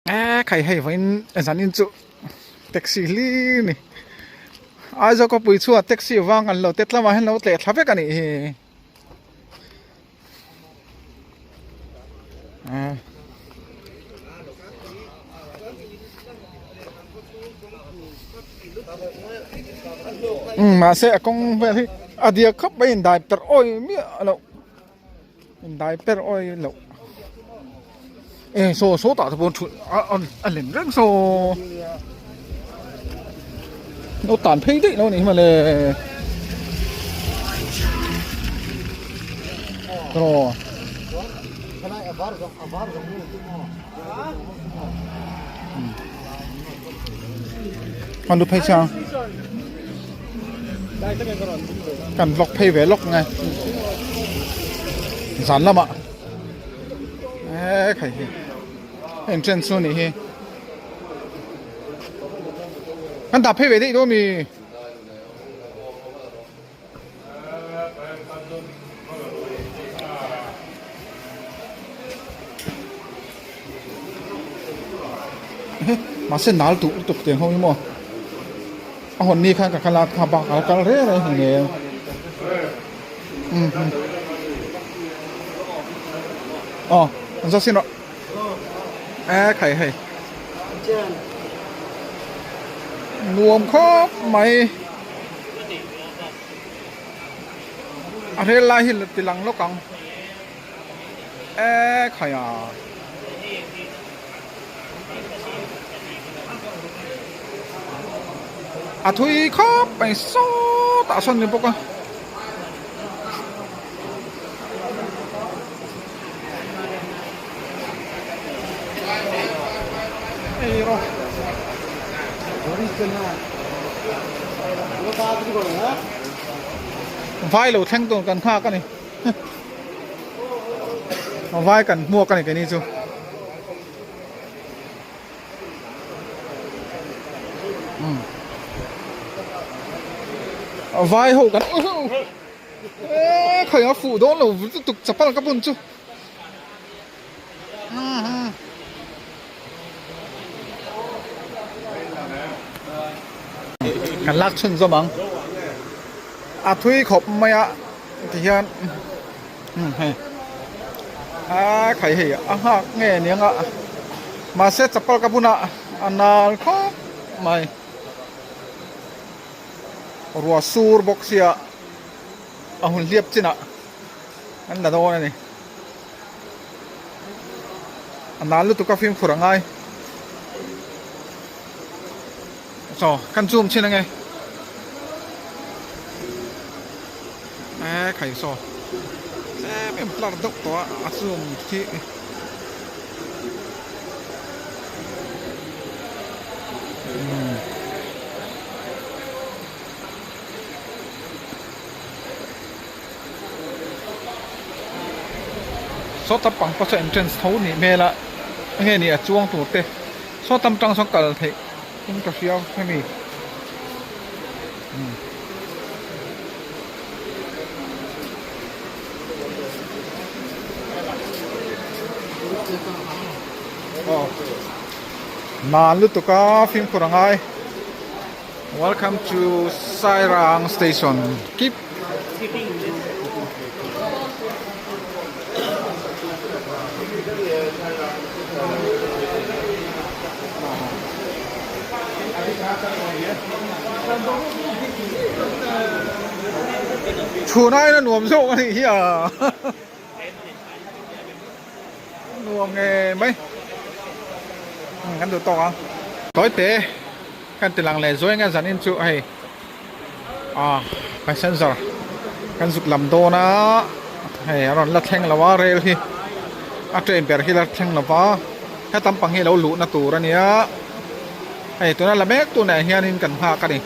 à khai hay vậy anh in chú taxi li nè ai cho có bùi chua taxi vang ăn lẩu tết lắm mà hết lẩu tết thắp cái này à mà sẽ con về thì à dia khắp bây giờ đại per oi mi lẩu đại per oi lẩu số số tạo thành một anh lên rất số nó tàn phê đấy nó này mà là rồi anh được phê sao cần lọc phê về lọc ngay dán lắm ạ cái em chân xuống này anh đạp phê về đấy đâu mi mà sẽ nál tụ tục tiền không mà hồn ni khang cả khăn khá bạc cả rễ này hình như anh ra xin ạ khải hay nuông khó mày thế lại hiện từ lăng nó căng khải thôi khó phải số tạo xuân được không rồi vai lẩu thanh tồn cần khoa cái này vai cần mua cái này chứ vai hộ cần khởi phụ đó là tiếp tục chập bắt các bún chứ cần lắc chân cho bằng thuy khop mày thì hiện khởi hỉ nghe tiếng mà sẽ chập bắt các bún anh khop mày rùa sur boxia hồn liệp chứ nè anh là đâu này anh nói lúc tụi phim phù rằng ai rồi căn zoom trên này khải so em làm độc đó zoom thì số tập bằng phát entrance thấu nị mê là nghe nị chuông tụt tê số tâm trong số cờ thì cũng có phiếu hay mi mà lúc tụi có phim của ai welcome to Sairang Station keep chùa này nó nuông rộ cái gì à nuông nghe mấy ngắn đồ to không tối tế kan tilang le zoi nga zanin chu ai passenger kan zuk lam do na hey aron la theng lawa rail hi a train per hi la theng lawa ha tam pang hi lo lu na tur ania hey tu na la mek tu na hianin kan ha ka ni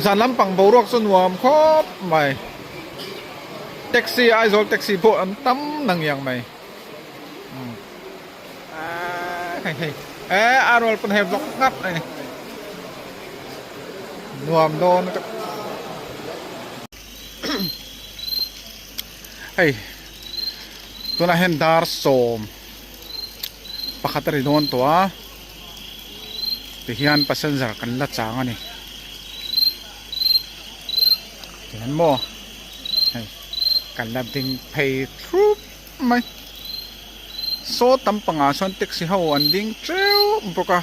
zan lam pang borok sun wam khop mai taxi ai zol taxi bo am tam nang yang mai hey arol pun have vlog ngap này nuam do nó hey tu na hen dar som pakhat ri don to a ti hian passenger kan la chang ani tian mo hei kan la ding phei thup mai so tampanga son taxi ho an ding treu boka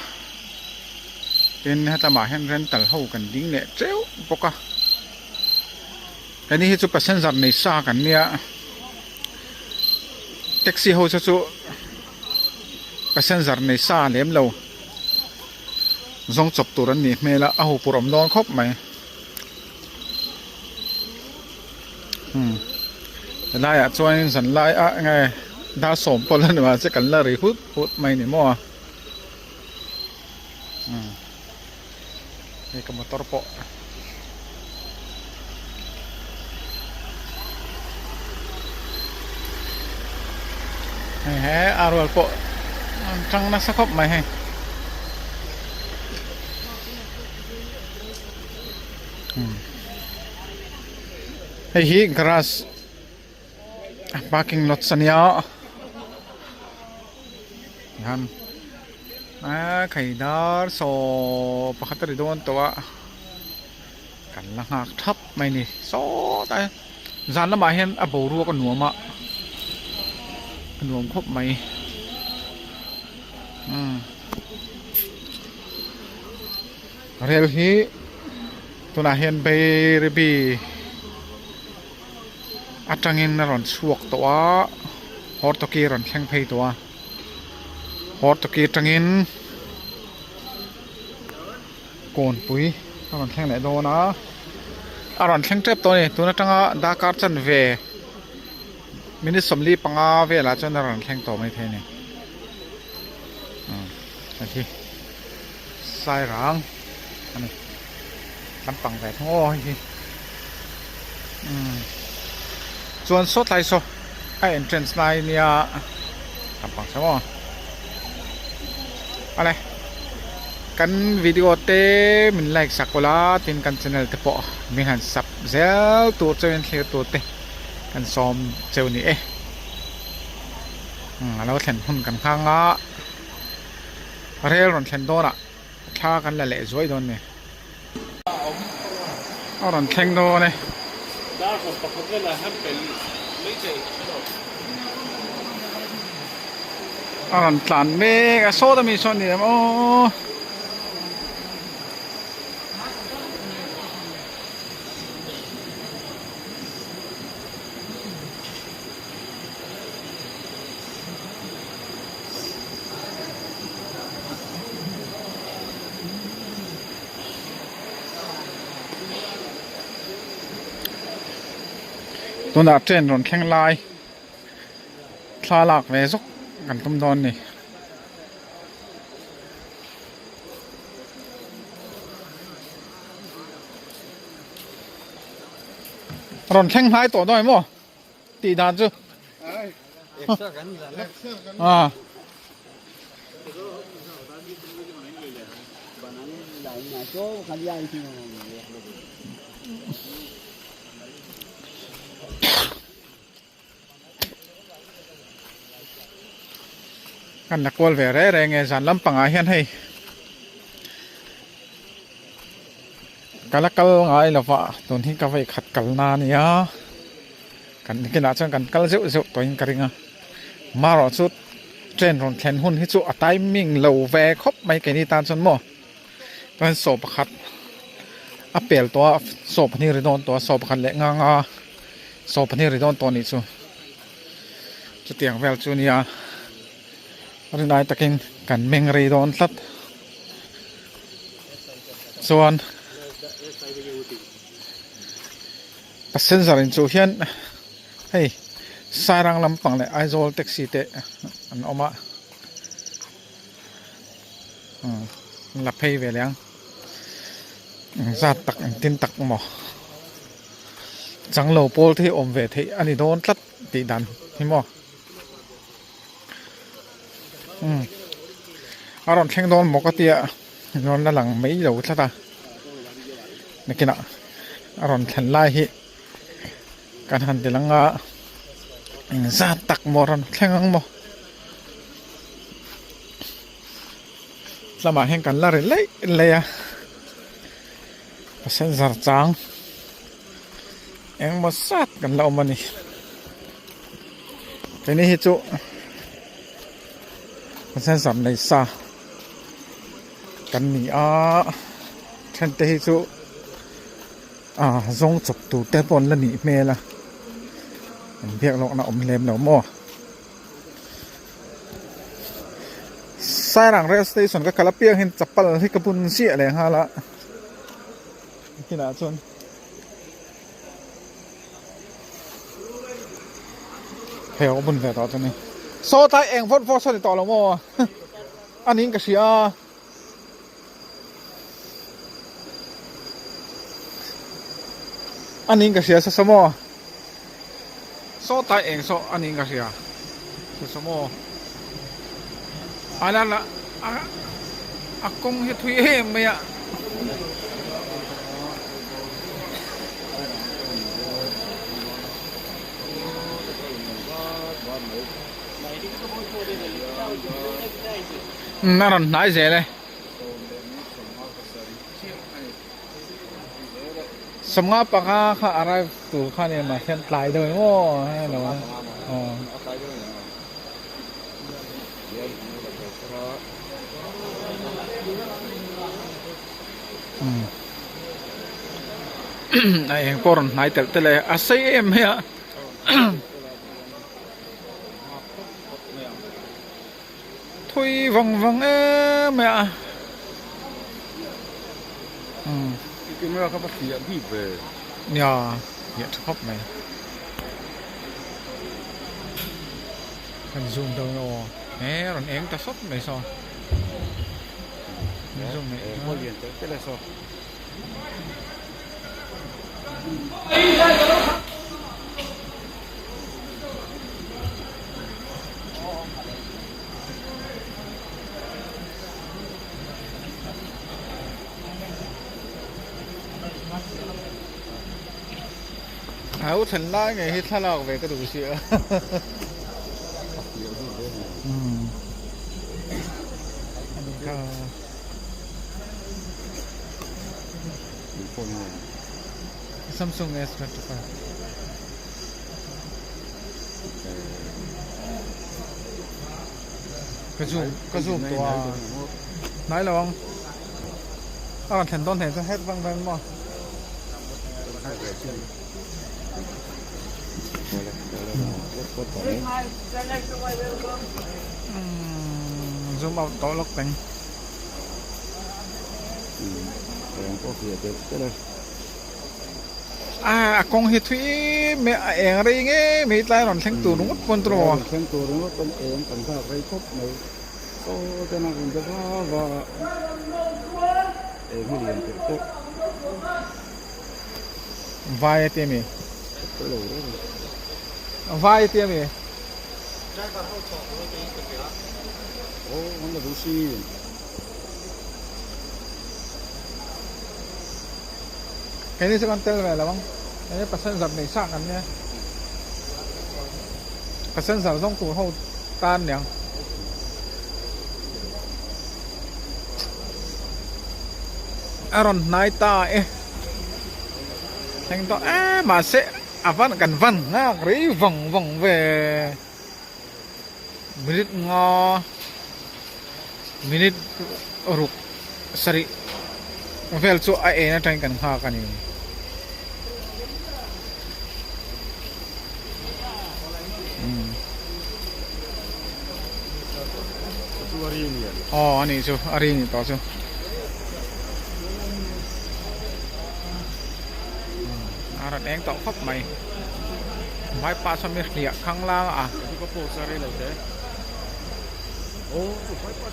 tin hatama hen rental ho kan ding le treu boka kani hi chu passenger nei sa kan nia taxi ho chu passenger nei sa lem lo zong chop turan ni mela a ho puram lon khop mai lai a chuan san lai a ngai da som polan wa se kan la ri hut hut mai ni moนี่ก็motor poให้อารวลpoจังนักสักคบไหมให้ให้ฮีกราส parking lot สัญญาฮันไข่ดาร์โซปะคัตริโดนตัวกันละหักทับไม่นี่โซแต่จานละมาเห็นอโบรัวกันหนัวมะหนัวครบไหมเรียลฮีตัวน่าเห็นไปรีบีอัจฉริยะรอนสวกตัวฮอร์ตกีรอนแข่งเพย์ตัวฮอร์ตกีจังอินโกนปุยอารอนแข่งไหนโดนะอารอนแข่งเจ็บตัวนี้ตัวนั้นจังดาการ์จันเวมินิสมลีปังอาเวลาจันอารอนแข่งต่อไม่เท่นี่อันที่สายรังอันนี้ลำปังแหวนโอ้ยส่วนสดไลโซไอเอ็นทรานส์ไลน์เนี่ยลำปังใช่ไหมอะไรกันวิดีโอเต้มินไลค์สักคนละตินกันช anel เตปะมินหันซับเซลตัวเจ้าเป็นเที่ยวตัวเต้กันซ้อมเจ้านี่แล้วแข่งหุ่นกันข้างอ่ะเรื่องรอนแข่งโดนอ่ะฆ่ากันแหละๆสวยโดนเนี่ยรอนแข่งโดนเนี่ยรอนตันเมกโซ่ต้องมีส่วนเนี่ยโอ้ตัวนักเทรนรอนแข่งลายคลาหลักเวซุกกันตุ้มดอนนี่รอนแข่งลายตัวด้วยมั้งตีดานจูกันนักวอลเวร์แรงไงสันลำปังอาเฮียนให้กันละกัลไงล่ะวะตัวนี้ก็ไปขัดกัลนาเนี่ยกันกินอาจารย์กันกัลเจ้าตัวนี้กันริงอ่ะมารอสุดเทรนรอนแข่งหุ่นที่สุดไตมิ่งเหลวแวครบไม่กี่นิตานจนหมดตัวนี้โซบขัดอัปเปิลตัวโซบนี่ริโดนตัวโซบขัดเล็กงาโซบนี่ริโดนตัวนี้จะเตียงเวลจูเนียวันนี้ตะกินกันเมงรีโดนสัดส่วนปัสเซนซารินจูเฮียนเฮ้ยสายรังลำปังเลยไอโซลแท็กซี่เตะอันออกมาหลับเพย์เวลียงซาตักตินตักหมอจังโลโปลที่อมเวทีอันนี้โดนสัดตีดันที่หมออารอนแข่งโดนหมกเตียโดนด้านหลังไม่เหลวซะตานี่กินอ่ะอารอนแข่งไล่ฮิการหันตีลังอ่ะซาตักหมอรอนแข่งงังหมอ สมัยแห่งกันละเรเลยเลยอะเส้นสารจางเอ็งมาสัดกันเรามันนี่แค่นี้ฮิจุเส้นสามในซากันนี่ฉันเตฮิจุทรงจบตูเตปนละนี่เมล่ะเพียกลงนะอมเลมหนอหม้อสายหลังเรสเตชันก็กระเปียงเห็นจับปลาที่กระปุนเสียเลยฮะละที่ไหนชนเฮลบุญแฝดต่อจากนี้โซ่ใต้เองฟอสฟอสต่อแล้วหม้ออันนี้ก็เสียอันนี้ก็เสียสักสมอโซ่ใต้เองโซ่อันนี้ก็เสียสักสมออะไรล่ะกงเฮ็ดทุยไม่อะน่ารักน่าเจ๋เลยสมกับปากข้าอะไรตัวข้าเนี่ยมาเช่นลายโดยโม่ให้หรออ๋อไอ้พวกนั้นเตะเลยอาศัยเอ็มเฮียทุยวังเมียคือเมื่อเขาเสียพี่เบอเนี่ยเหี้ยชอบไหมกันซูมตัวโอ้เอ๊ะเราเองแต่ชอบไหมซอซูมไหมพอเรียนเตะเลยซอเอาฉันได้ไงที่ถ้าเราไปก็ดูเชื่ออันนี้ก็Samsung S25กระซูมตัวไหนระวังแทนต้นแทนจะให้ฟังมั้งซูมเอาโต๊ะล็อกเป็นก็เสียเตะเลยกงเฮทุยเมื่อเองอะไรเงี้ยไม่ตายหล่อนแทงตัวนู้นบนตัวแทงตัวนู้นเป็นเองต่างชาติไปพบในก็จะนั่งจะว่าเองไม่เรียนเตะวายเตี้ยมีวายเตี้ยมีโอ้มันจะดูสิแค่นี้สักวันเตลไปแล้วมั้งอันนี้เปอร์เซ็นต์สับในสร้างกันเนี่ยเปอร์เซ็นต์สับต้องตัวเท่าตานเนี่ยอารอนนายตาแทงต่อมาเสะวันกันวันนะหรือวังเวมินิทงอมินิทรุกสริเวลซูนะแทงกันข้ากันนี่อันนี้จูอารีนี่ต่อจูอะไรเองต่อครบไหมไม้ปลาสมิธเนี่ยข้างล่างที่ก็โพสอะไรเลยเด้โอ้ไม้ปลา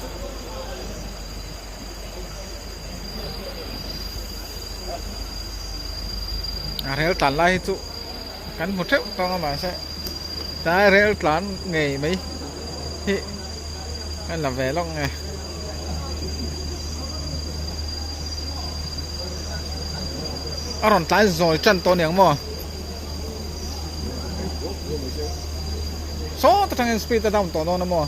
เรลตันไล่จูกันหมดเท่าต้องมาใช่แต่เรลตันไงไหมที่นั่นlà về lông này còn tái rồi chân to niềng mà số ta thằng speed ta đong to nó mà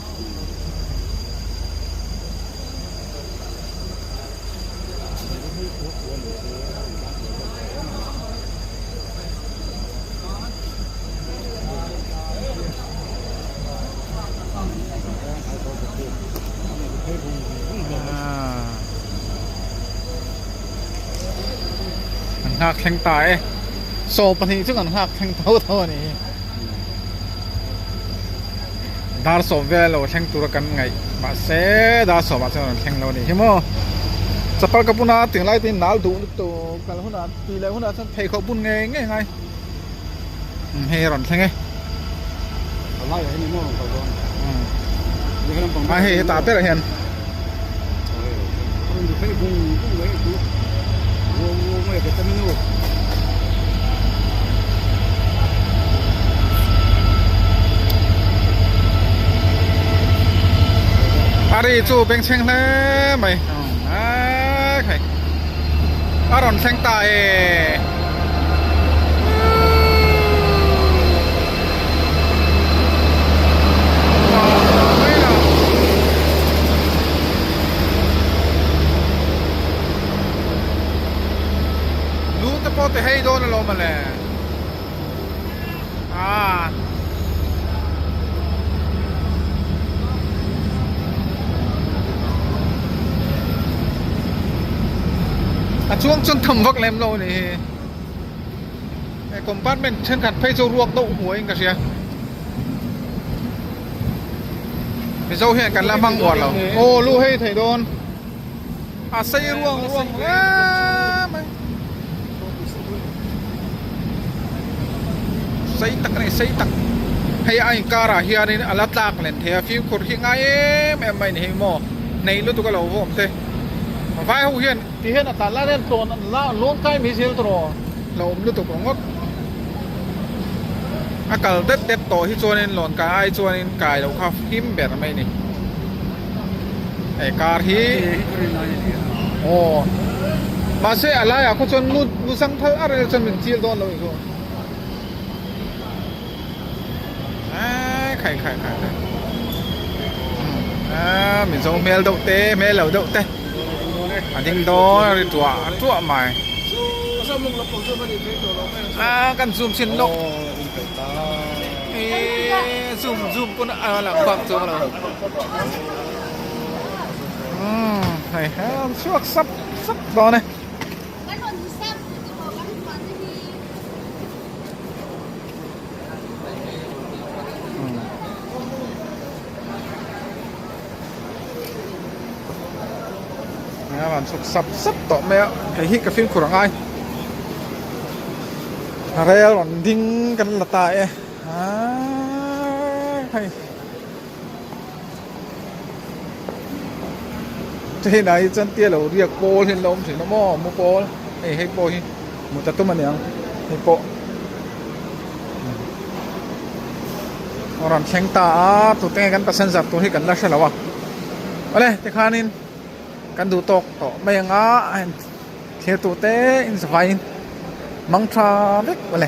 หากแข่งตายโซปนีซึ่งกันหากแข่งเท่านี้ดาร์โซเวลแข่งตัวกันไงมาเสดาร์โซมาเสแข่งเรานี่ใช่ไหมสปาร์กับปุ่นถึงไล่ตีนนาลดูตัวกันหุ่นตีเลยหุ่นฉันเพย์เขาปุ่นไงไงเฮรอนแข่งไง อะไรให้นี่มั่งก่อนนี่ขนมปัง มาเฮตาเต้ละเห็น คนอยู่ไปบุ้งไว้ดูวัวไม่ได้จะไม่รู้ อารีจูเป็นเชียงเลยไหมใครอารอนแข่งตายรู้แต่พอแต่ให้โดนลมมาเลยช่วงจนทำวักเล็มเรานี่ไอ้คอมพาร์ตเมนต์เช่นกันเพย์โจรวกโต๊ะหัวเองก็เสียไปเจ้าเห็นกันแล้วมั่งอวดเราโอ้ลูกให้ไถ่โดนใส่ร่วงใส่ตักนี่ใส่ตักให้ไอ้การะเฮียนี่อัลลัตลักเล่นเทียฟิวคนที่ง่ายไม่นี่ให้หมอในรุ่นตัวก็เราผมเต้ไฟหูเห็นที่เห็นแต่ละเรื่องตัวนั้นละล้วนใกล้มีเซลล์ตัวเราไม่ถูกของงดอากาศเด็ดต่อที่ตัวนี้หล่นกายตัวนี้กายเราเข้าหิมแบบไม่นี่ไอ้การที่โอ้มาเสียอะไรอ่ะเขาจนมุสังเท่าอะไรจนเป็นเจียโดนเราอีกใครมีสองเมลดกเต้เมลเหล่าดกเต้ดิ้งโดนตัวใหม่กันซูมชินนกซูมปุ่นหลังความซูมเราไอ้ฮะช่วงซับตอนนี้มันสุกซับต่อแม่ให้ฮิตกับฟิล์มขรุงไออะไรหล่อนดิ้งกันละตายให้ที่ไหนจันเตี้ยเราเรียกโปเห็นลมถึงน้ำหม้อมูโปให้โปฮิมูจัดตุ้มมันยังให้โปหล่อนแข็งตาตัวเต้กันประชันจับตัวที่กันลักษณะวะอะไรแต่ข้านินกันดูตกต่อไม่ยังเทียตัวเต้อินสไฟมังทราเล็กอะไร